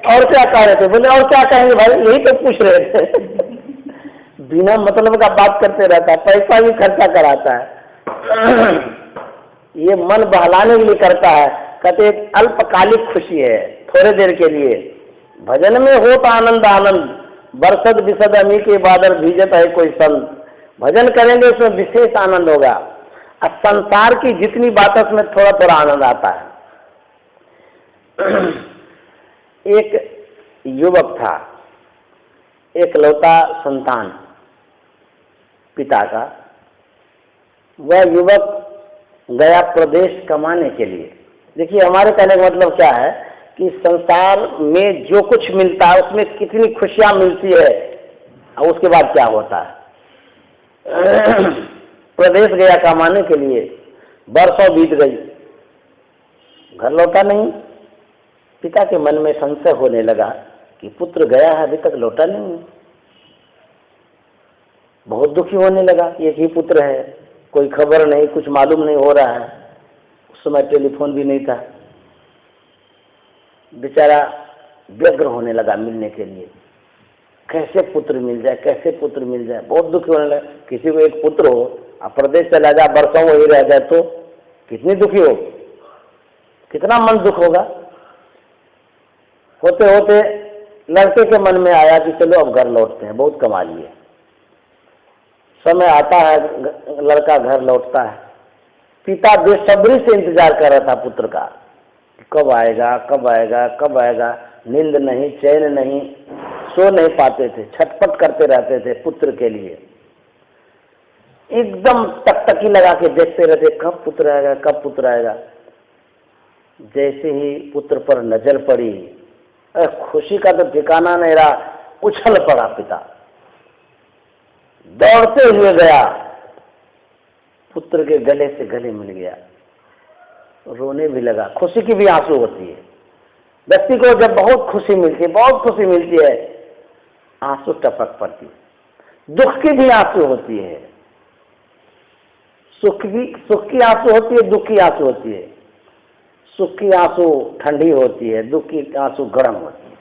और क्या कह रहे थे? बोले और क्या कहेंगे भाई, यही तो पूछ रहे थे। बिना मतलब का बात करते रहता है, पैसा भी खर्चा कराता है। ये मन बहलाने के लिए करता है। कहते अल्पकालिक खुशी है, थोड़े देर के लिए। भजन में हो तो आनंद आनंद, बरसत बिसद अमी के बादल भीजत है कोई संत। भजन करेंगे उसमें विशेष आनंद होगा। अब संसार की जितनी बात उसमें थोड़ा थोड़ा आनंद आता है। एक युवक था, एक लौता संतान पिता का। वह युवक गया प्रदेश कमाने के लिए। देखिए हमारे कहने का मतलब क्या है कि संसार में जो कुछ मिलता है उसमें कितनी खुशियां मिलती है और उसके बाद क्या होता है। प्रदेश गया कमाने के लिए, बरसों बीत गई, घर लौटा नहीं। पिता के मन में संशय होने लगा कि पुत्र गया है अभी तक लौटा नहीं। बहुत दुखी होने लगा, एक ही पुत्र है, कोई खबर नहीं, कुछ मालूम नहीं हो रहा है। उस समय टेलीफोन भी नहीं था। बेचारा व्यग्र होने लगा मिलने के लिए, कैसे पुत्र मिल जाए, कैसे पुत्र मिल जाए। बहुत दुखी होने लगा। किसी को एक पुत्र हो, अब प्रदेश चला जाए, बरसों वही रह जाए तो कितनी दुखी हो, कितना मन दुख होगा। होते होते लड़के के मन में आया कि चलो अब घर लौटते हैं, बहुत कमा लिए, समय आता है, लड़का घर लौटता है। पिता बेसब्री से इंतजार कर रहा था पुत्र का, कब आएगा कब आएगा कब आएगा। नींद नहीं, चैन नहीं, सो नहीं पाते थे, छटपट करते रहते थे पुत्र के लिए। एकदम टकटकी लगा के देखते रहते, कब पुत्र आएगा कब पुत्र आएगा। जैसे ही पुत्र पर नजर पड़ी, खुशी का तो ठिकाना नहीं रहा, उछल पड़ा पिता, दौड़ते हुए गया, पुत्र के गले से गले मिल गया, रोने भी लगा। खुशी की भी आंसू होती है, व्यक्ति को जब बहुत खुशी मिलती है, बहुत खुशी मिलती है, आंसू टपक पड़ती है। दुख की भी आंसू होती है, सुख की आंसू होती है, दुख की आंसू होती है। सुख की आंसू ठंडी होती है, दुख की आंसू गर्म होती है।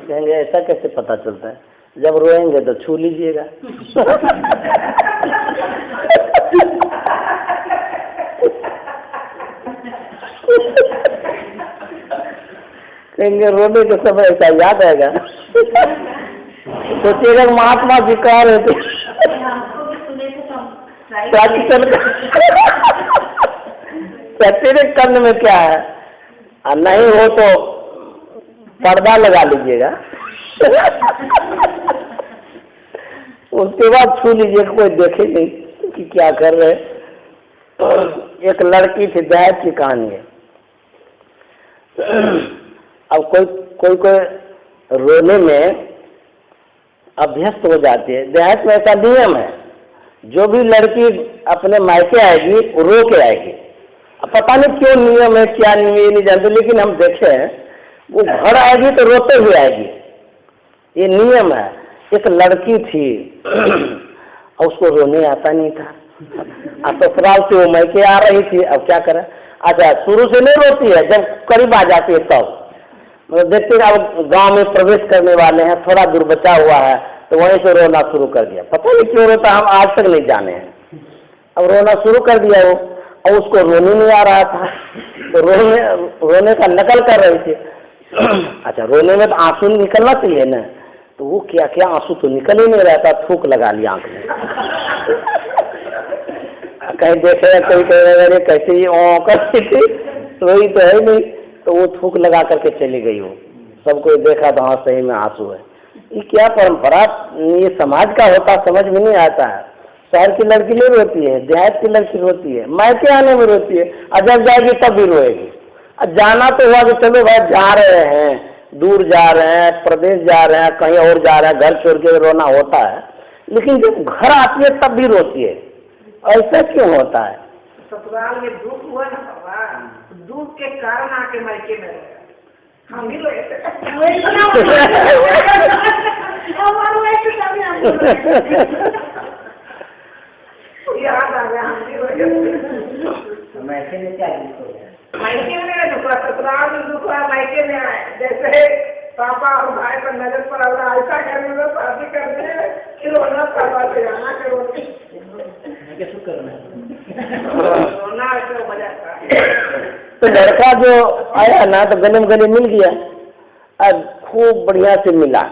कहेंगे ऐसा कैसे पता चलता है? जब रोएंगे तो छू लीजिएगा। कहेंगे रोने के समय ऐसा याद आएगा। सोचिएगा महात्मा जी कह रहे थे सचेरे कर्ण में क्या है, और नहीं हो तो पर्दा लगा लीजिएगा। उसके बाद छू लीजिए, कोई देखे नहीं कि क्या कर रहे। एक लड़की थी, दहेज की कहानी है। अब कोई रोने में अभ्यस्त हो जाती है। दहेज में ऐसा नियम है, जो भी लड़की अपने मायके आएगी वो रो के आएगी। अब पता नहीं क्यों नियम है, क्या नियम ये नहीं जानते, लेकिन हम देखे हैं वो घर आएगी तो रोते हुए आएगी, ये नियम है। एक लड़की थी और उसको रोने आता नहीं था। अब ससुराल से वो मायके आ रही थी, अब क्या करे। अच्छा, शुरू से नहीं रोती है, जब करीब आ जाती है तब मतलब देखते अब गांव में प्रवेश करने वाले हैं, थोड़ा दूर बचा हुआ है, तो वहीं से रोना शुरू कर दिया। पता नहीं क्यों रोता, हम आज तक नहीं जाने हैं। अब रोना शुरू कर दिया वो, और उसको रोने नहीं आ रहा था, तो रोने का नकल कर रही थी। अच्छा, रोने में तो आंसू निकलना चाहिए ना, तो वो क्या आंसू तो निकल ही नहीं रहता, थूक लगा लिया आंख में। कहीं देखे कोई कहे कैसे ये करती थी, रोई तो है नहीं, तो वो थूक लगा करके चली गई। वो सबको देखा तो हाँ सही में आंसू है। ये क्या परंपरा, ये समाज का होता समझ में नहीं आता है। शहर की लड़की नहीं रोती है, देहात की लड़की रोती है, मायके आने में रोती है, और जब जाएगी तब भी रोएगी। अब जाना तो हुआ कि चलो भाई जा रहे हैं, दूर जा रहे हैं, प्रदेश जा रहे हैं, कहीं और जा रहे हैं, घर छोड़ के रोना होता है, लेकिन जब घर आती है तब भी रोती है। ऐसा क्यों होता है? ससुराल में दुख हुआ ना बाबा, दुख के कारण आके मायके में रहे। हम भी रोए थे। याद आ गया, हम भी रोए। मायके में क्या दुख हो गया? मायके में दुख हुआ, ससुराल में दुख हुआ, मायके में आए। जैसे पापा और भाई पर नजर पड़ा हुआ, ऐसा करने में शादी करने फिर रोना पापा से जाना करो रोना ऐसे हो जाता है। तो लड़का जो आया ना तो गले में गले मिल गया, अब खूब बढ़िया से मिला।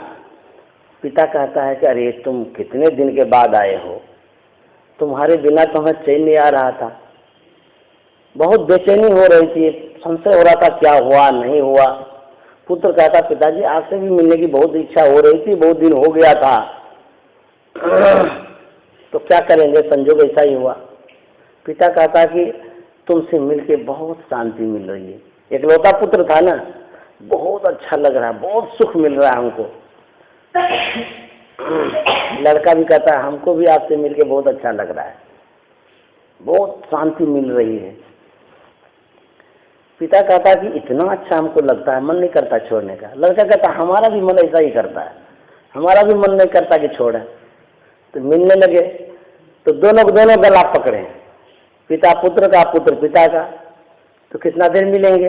पिता कहता है कि अरे तुम कितने दिन के बाद आए हो, तुम्हारे बिना तो हमें चैन नहीं आ रहा था, बहुत बेचैनी हो रही थी, संशय हो रहा था क्या हुआ नहीं हुआ। पुत्र कहता पिताजी आपसे भी मिलने की बहुत इच्छा हो रही थी, बहुत दिन हो गया था, तो क्या करेंगे, संजोग ऐसा ही हुआ। पिता कहता कि तुमसे मिलके बहुत शांति मिल रही है। एकलौता पुत्र था ना, बहुत अच्छा लग रहा है, बहुत सुख मिल रहा है हमको। लड़का भी कहता है हमको भी आपसे मिलके बहुत अच्छा लग रहा है, बहुत शांति मिल रही है। पिता कहता कि इतना अच्छा हमको लगता है, मन नहीं करता छोड़ने का। लड़का कहता हमारा भी मन ऐसा ही करता है, हमारा भी मन नहीं करता कि छोड़े। तो मिलने लगे तो दोनों गला पकड़े, पिता पुत्र का, पुत्र पिता का। तो कितना देर मिलेंगे,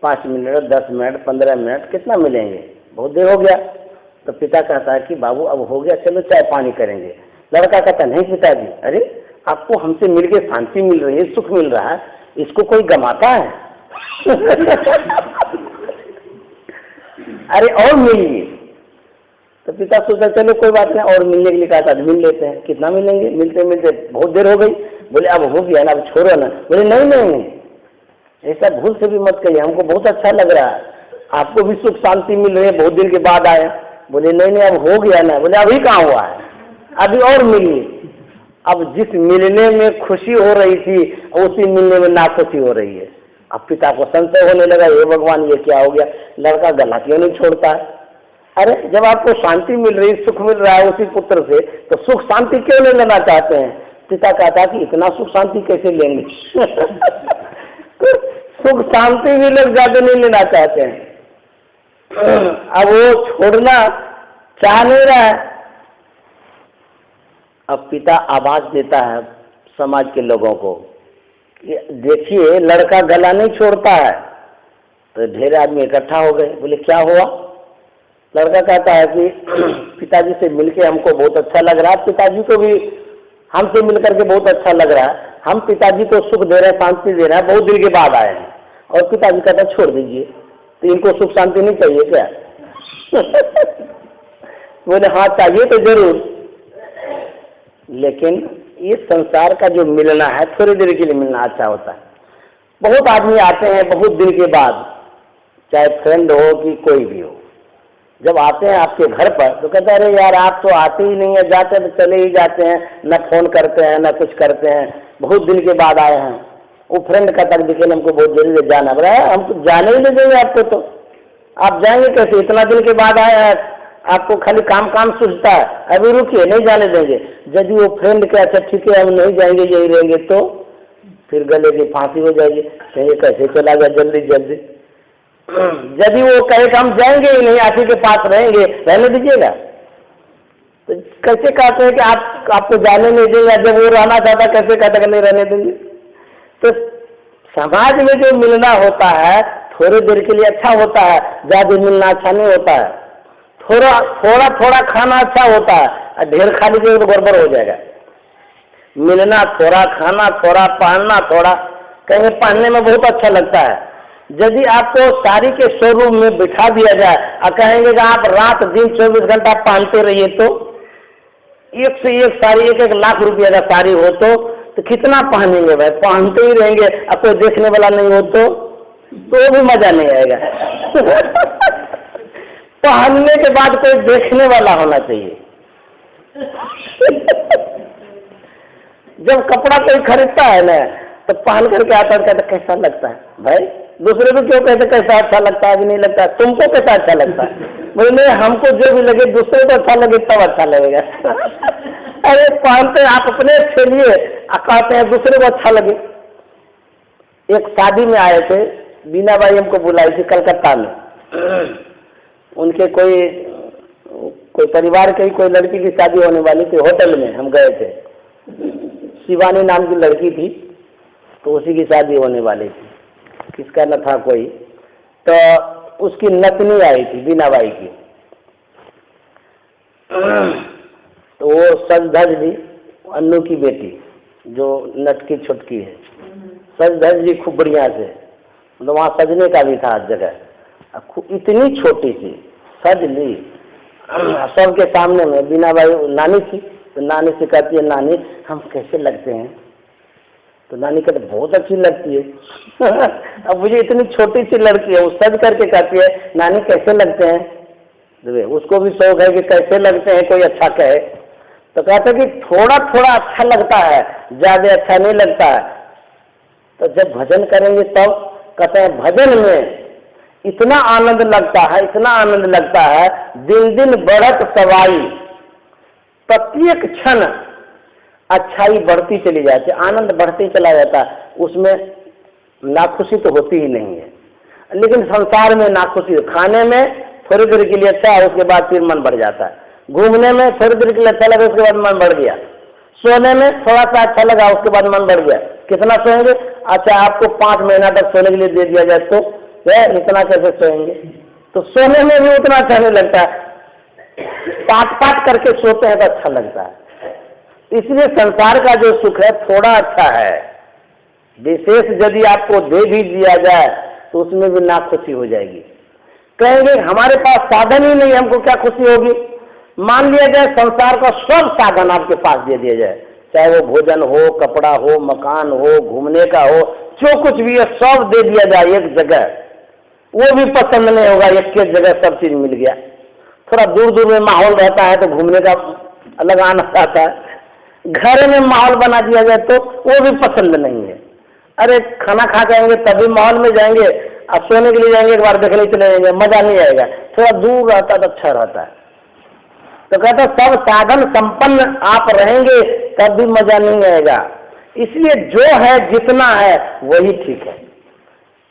5 मिनट, 10 मिनट, 15 मिनट, कितना मिलेंगे, बहुत देर हो गया। तो पिता कहता है कि बाबू अब हो गया, चलो चाय पानी करेंगे। लड़का कहता नहीं पिताजी, अरे आपको हमसे मिलके शांति मिल रही है, सुख मिल रहा है, इसको कोई गमाता है? अरे और मिलिए। तो पिता सोचा चलो कोई बात नहीं, और मिलने के लिए कहा था, मिल लेते हैं। कितना मिलेंगे? मिलते मिलते बहुत देर हो गई। बोले अब हो गया ना, अब छोड़ो ना। बोले नहीं नहीं, ऐसा भूल से भी मत कहिए, हमको बहुत अच्छा लग रहा है, आपको भी सुख शांति मिल रही है, बहुत दिन के बाद आए। बोले नहीं नहीं, अब हो गया ना। बोले अभी कहाँ हुआ है, अभी और मिलिए। अब जिस मिलने में खुशी हो रही थी उसी मिलने में नाखुशी हो रही है। अब पिता को संशय होने लगा, हे भगवान ये क्या हो गया, लड़का गला क्यों नहीं छोड़ता है? अरे जब आपको शांति मिल रही, सुख मिल रहा है उसी पुत्र से, तो सुख शांति क्यों नहीं लेना चाहते हैं? पिता कहता कि इतना सुख शांति कैसे लेंगे सुख शांति भी लोग ज्यादा नहीं लेना चाहते हैं। अब वो छोड़ना चाह नहीं रहा है। अब पिता आवाज देता है समाज के लोगों को, देखिए लड़का गला नहीं छोड़ता है। तो ढेर आदमी इकट्ठा हो गए। बोले क्या हुआ? लड़का कहता है कि पिताजी से मिलके हमको बहुत अच्छा लग रहा है, पिताजी को भी हमसे मिलकर के बहुत अच्छा लग रहा है, हम पिताजी को सुख दे रहे हैं, शांति दे रहे हैं, बहुत दिन के बाद आए हैं। और पिताजी कहता है छोड़ दीजिए, तो इनको सुख शांति नहीं चाहिए क्या? बोले हाँ चाहिए तो जरूर, लेकिन ये संसार का जो मिलना है थोड़ी देर के लिए मिलना अच्छा होता है। बहुत आदमी आते हैं बहुत दिन के बाद, चाहे फ्रेंड हो कि कोई भी हो, जब आते हैं आपके घर पर तो कहते हैं अरे यार आप तो आते ही नहीं है, जाते तो चले ही जाते हैं, न फोन करते हैं न कुछ करते हैं, बहुत दिन के बाद आए हैं। वो फ्रेंड कहता है लेकिन हमको बहुत जल्दी जाना पड़ा है, हम तो जाने ही नहीं देंगे आपको, तो आप जाएंगे कैसे, इतना दिन के बाद आए हैं, आपको खाली काम काम सूझता है, अभी रुकिए नहीं जाने देंगे। यदि वो फ्रेंड के अच्छा ठीक है हम नहीं जाएंगे यही रहेंगे, तो फिर गले की फांसी हो जाएगी, कहेंगे कैसे चला गया जल्दी जल्दी। यदि वो कहे हम जाएंगे ही नहीं, आप ही के पास रहेंगे, रहने दीजिएगा। तो कैसे कहते हैं कि आपको जाने नहीं देंगे, जब वो रहना चाहता कैसे कहते हैं नहीं रहने देंगे। तो समाज में जो मिलना होता है थोड़ी देर के लिए अच्छा होता है, ज्यादा मिलना अच्छा नहीं होता है। थोड़ा थोड़ा थोड़ा खाना अच्छा होता है, ढेर खा लीजिए तो गड़बड़ हो जाएगा। मिलना थोड़ा, खाना थोड़ा, पहनना थोड़ा। कहीं पहनने में बहुत अच्छा लगता है, यदि आपको साड़ी के शोरूम में बिठा दिया जाए और कहेंगे कि आप रात दिन 24 घंटा पहनते रहिए, तो एक से एक साड़ी, एक लाख रुपये का साड़ी हो तो कितना पहनेंगे भाई, पहनते ही रहेंगे। अब कोई देखने वाला नहीं हो तो भी मजा नहीं आएगा। पहनने के बाद कोई देखने वाला होना चाहिए। जब कपड़ा कोई खरीदता है ना तो पहन करके आता है, कहता कैसा लगता है भाई, दूसरे को क्यों कहते कैसा अच्छा लगता है, अभी नहीं लगता, तुमको कैसा अच्छा लगता है? बोले नहीं हमको जो भी लगे, दूसरे को अच्छा लगे तब अच्छा लगेगा। अरे पहनते आप अपने अच्छे लिए, कहते हैं दूसरे को अच्छा लगे। एक शादी में आए थे, बीना बाई हमको बुलाई थी कलकत्ता में। उनके कोई परिवार की कोई लड़की की शादी होने वाली थी, होटल में हम गए थे। शिवानी नाम की लड़की थी, तो उसी की शादी होने वाली थी, किसका न था कोई, तो उसकी नतनी आई थी बीना बाई की। तो वो सज धज भी, अन्नू की बेटी जो नटकी छुटकी है, सज धज भी खूब बढ़िया से, मतलब वहाँ सजने का भी था जगह। इतनी छोटी सी सज ली सबके सामने में। बीना बाई नानी थी, तो नानी से कहती है नानी हम कैसे लगते हैं? तो नानी कहते बहुत अच्छी लगती है। अब मुझे इतनी छोटी सी लड़की है, वो सज करके कहती है नानी कैसे लगते हैं? उसको भी शौक है कि कैसे लगते हैं, कोई अच्छा कहे। तो कहते कि थोड़ा थोड़ा अच्छा लगता है, ज्यादा अच्छा नहीं लगता है। तो जब भजन करेंगे तब कहते हैं भजन में इतना आनंद लगता है, इतना आनंद लगता है, दिन दिन बढ़त सवाई, प्रत्येक क्षण अच्छाई बढ़ती चली जाती है, आनंद बढ़ते चला जाता है, उसमें नाखुशी तो होती ही नहीं है। लेकिन संसार में नाखुशी, खाने में थोड़ी देर के लिए अच्छा है, उसके बाद फिर मन बढ़ जाता है। घूमने में थोड़ी देर के लिए अच्छा लगा, उसके बाद मन बढ़ गया। सोने में थोड़ा सा अच्छा लगा, उसके बाद मन बढ़ गया। कितना सोएंगे? अच्छा आपको 5 महीना तक सोने के लिए दे दिया जाए तो इतना कैसे सोएंगे? तो सोने में भी उतना अच्छा नहीं लगता है, पाट करके सोते हैं तो अच्छा लगता है। इसलिए संसार का जो सुख है थोड़ा अच्छा है, विशेष यदि आपको दे भी दिया जाए तो उसमें भी नाखुशी हो जाएगी। कहेंगे हमारे पास साधन ही नहीं, हमको क्या खुशी होगी? मान लिया जाए संसार का सब साधन आपके पास दे दिया जाए, चाहे वो भोजन हो, कपड़ा हो, मकान हो, घूमने का हो, जो कुछ भी है सब दे दिया जाए एक जगह, वो भी पसंद नहीं होगा। एक एक जगह सब चीज मिल गया। थोड़ा दूर दूर में माहौल रहता है तो घूमने का अलग आनंद आता है। घर में माहौल बना दिया जाए तो वो भी पसंद नहीं है। अरे खाना खा जाएंगे तभी माहौल में जाएंगे, अब सोने के लिए जाएंगे एक बार देखने चले जाएंगे, मजा नहीं आएगा। थोड़ा दूर रहता तो अच्छा रहता है। तो कहते सब साधन संपन्न आप रहेंगे तब भी मजा नहीं आएगा। इसलिए जो है जितना है वही ठीक है,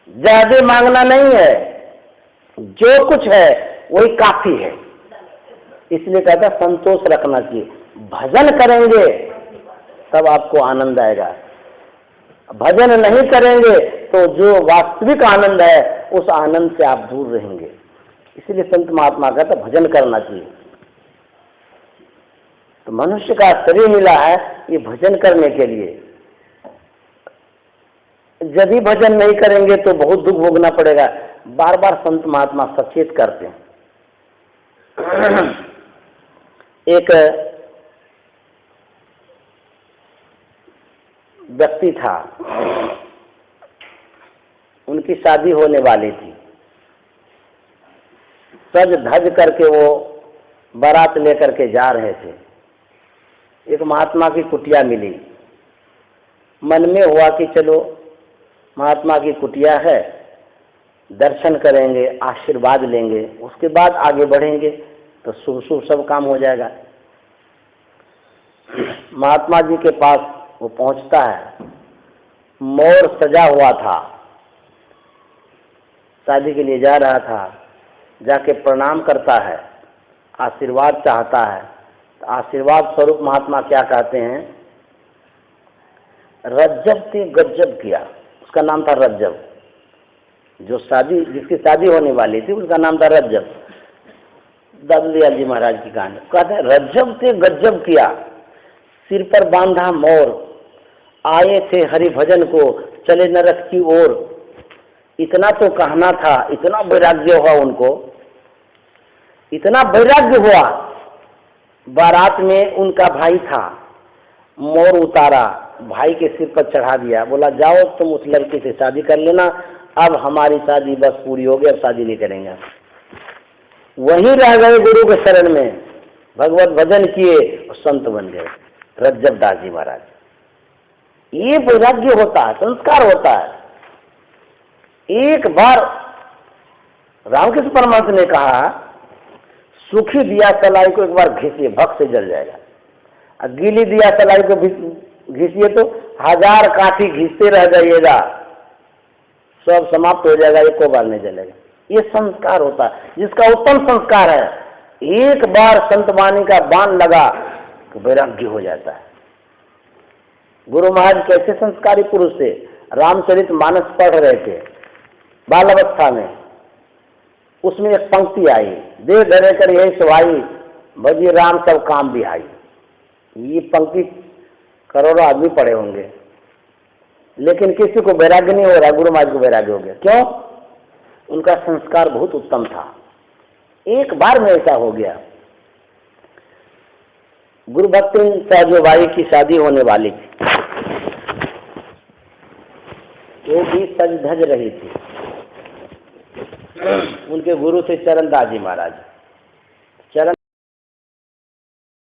ज्यादा मांगना नहीं है, जो कुछ है वही काफी है। इसलिए कहता संतोष रखना चाहिए। भजन करेंगे तब आपको आनंद आएगा, भजन नहीं करेंगे तो जो वास्तविक आनंद है उस आनंद से आप दूर रहेंगे। इसलिए संत महात्मा कहते भजन करना चाहिए। तो मनुष्य का शरीर मिला है ये भजन करने के लिए। यदि भजन नहीं करेंगे तो बहुत दुख भोगना पड़ेगा। बार बार संत महात्मा सचेत करते हैं। एक व्यक्ति था, उनकी शादी होने वाली थी। सज धज करके वो बारात लेकर के जा रहे थे। एक महात्मा की कुटिया मिली। मन में हुआ कि चलो महात्मा की कुटिया है, दर्शन करेंगे, आशीर्वाद लेंगे, उसके बाद आगे बढ़ेंगे तो शुभ शुभ सब काम हो जाएगा। महात्मा जी के पास वो पहुंचता है, मोर सजा हुआ था, शादी के लिए जा रहा था। जाके प्रणाम करता है, आशीर्वाद चाहता है। तो आशीर्वाद स्वरूप महात्मा क्या कहते हैं, रज्जब ते गज्जब किया। उसका नाम था रज्जब, जो शादी जिसकी शादी होने वाली थी उसका नाम था रज्जब। दादूदयाल जी महाराज की कहानी कहते हैं, रज्जब ते गज्जब किया, सिर पर बांधा मोर, आए थे हरि भजन को, चले नरक की ओर। इतना तो कहना था, इतना वैराग्य हुआ उनको, इतना वैराग्य हुआ। बारात में उनका भाई था, मोर उतारा, भाई के सिर पर चढ़ा दिया, बोला जाओ तुम उस लड़की से शादी कर लेना, अब हमारी शादी बस पूरी हो गई, अब शादी नहीं करेंगे। वहीं रह गए गुरु के शरण में, भगवत भजन किए और संत बन गए रज्जब दास जी महाराज। ये वैराग्य होता है, संस्कार होता है। एक बार रामकृष्ण परमहंस ने कहा, सूखी दिया सलाई को एक बार घिसिए, भक्त से जल जाएगा। और गीली दिया सलाई को घिसिए तो 1000 काठी घिसते रह जाइएगा, सब समाप्त हो जाएगा, एक को बार नहीं जलेगा। ये संस्कार होता है, जिसका उत्तम संस्कार है। एक बार संत वाणी का बाण लगा तो वैराग्य हो जाता है। गुरु महाराज कैसे संस्कारी पुरुष थे। रामचरित मानस पढ़ रहे थे बाल अवस्था में, उसमें एक पंक्ति आई, दे धरे कर यही सुहाई, भजी राम सब काम भी आई। ये पंक्ति करोड़ों आदमी पढ़े होंगे, लेकिन किसी को वैराग्य नहीं हो रहा। गुरु महाराज को वैराग्य हो गया। क्यों? उनका संस्कार बहुत उत्तम था। एक बार में ऐसा हो गया। गुरु भक्ति सहजोबाई की शादी होने वाली थी, वो भी सज धज रही थी। उनके गुरु थे चरणदास जी महाराज।